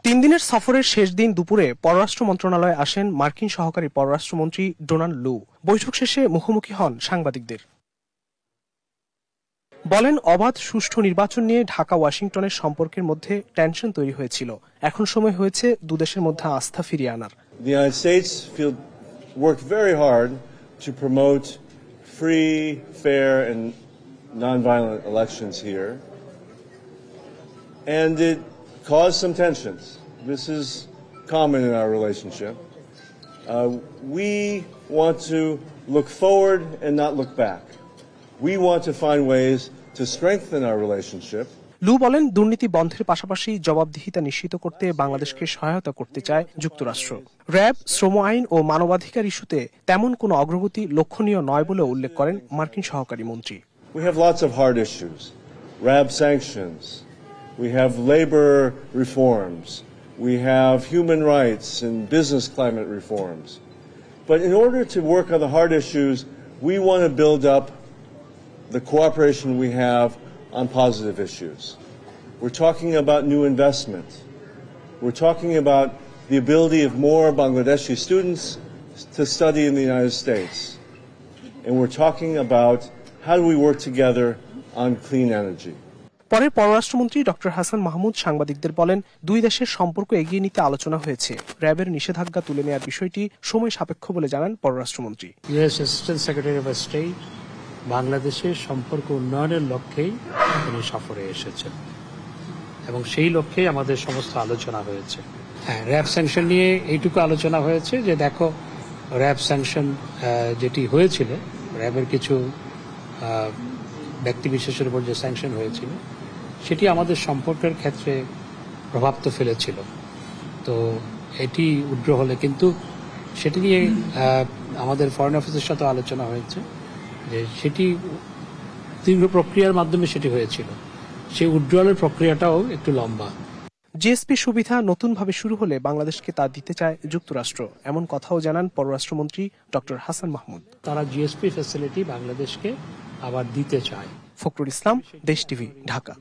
তিন দিনের সফরের শেষ দিন দুপুরে পররাষ্ট্র মন্ত্রণালয়ে আসেন মার্কিন সহকারী পররাষ্ট্রমন্ত্রী ডোনাল্ড লু। বৈঠক শেষে মুখোমুখি হন সাংবাদিকদের। বলেন, অবাধ সুষ্ঠু নির্বাচন নিয়ে ঢাকা ওয়াশিংটনের সম্পর্কের মধ্যে টেনশন তৈরি হয়েছিল। এখন সময় হয়েছে দুদেশের মধ্যে আস্থা ফিরিয়ে আনার। The United States worked very hard to promote free, fair and nonviolent elections here. And it caused some tensions. This is common in our relationship. We want to look forward and not look back. We want to find ways to strengthen our relationship. লু বলেন, দুর্নীতি বন্ধের পাশাপাশি জবাবদিহিতা নিশ্চিত করতে বাংলাদেশকে সহায়তা করতে চায় যুক্তরাষ্ট্র। র্যাব, শ্রম আইন ও মানবাধিকার ইস্যুতে তেমন কোনো অগ্রগতি লক্ষণীয় নয় বলে উল্লেখ করেন মার্কিন সহকারী মন্ত্রী। We have lots of hard issues. RAB sanctions. We have labor reforms. We have human rights and business climate reforms. But in order to work on the hard issues, we want to build up the cooperation we have on positive issues. We're talking about new investment. We're talking about the ability of more Bangladeshi students to study in the United States. And we're talking about how do we work together on clean energy. পরে পররাষ্ট্রমন্ত্রী doctor Hasan Mahmud সাংবাদিকদের বলেন, দুই দেশের সম্পর্ক এগিয়ে নিতে আলোচনা হয়েছে। র্যাবের নিষেধাজ্ঞা তুলে নেওয়ার বিষয়টি সময় সাপেক্ষ বলে জানান পররাষ্ট্রমন্ত্রী। US assistant secretary of state বাংলাদেশের সম্পর্ক উন্নয়নের লক্ষ্যেই তিনি সফরে এসেছেন এবং সেই লক্ষ্যেই আমাদের সমস্ত আলোচনা হয়েছে। হ্যাঁ, র্যাব স্যাংশন নিয়ে এইটুকু আলোচনা হয়েছে যে দেখো, র্যাব স্যাংশন যেটি হয়েছিল, র্যাবের কিছু ব্যক্তিবিশেষের উপর যে স্যাংশন হয়েছিল সেটি আমাদের সম্পর্কের ক্ষেত্রে প্রভাব তো ফেলেছিল। তো এটি উগ্র হলে কিন্তু সেটি নিয়ে আমাদের ফরেন অফিসের সাথে আলোচনা হয়েছে যে সেটি দীর্ঘ প্রক্রিয়ার মাধ্যমে সেটি হয়েছিল, সেই উইথড্রয়ালের প্রক্রিয়াটাও একটু লম্বা। জিএসপি সুবিধা নতুনভাবে শুরু হলে বাংলাদেশকে তা দিতে চায় যুক্তরাষ্ট্র, এমন কথাও জানান পররাষ্ট্রমন্ত্রী ডক্টর হাসান মাহমুদ। তারা জিএসপি ফ্যাসিলিটি বাংলাদেশকে আবার দিতে চায়। ফখরুল ইসলাম, দেশ টিভি, ঢাকা।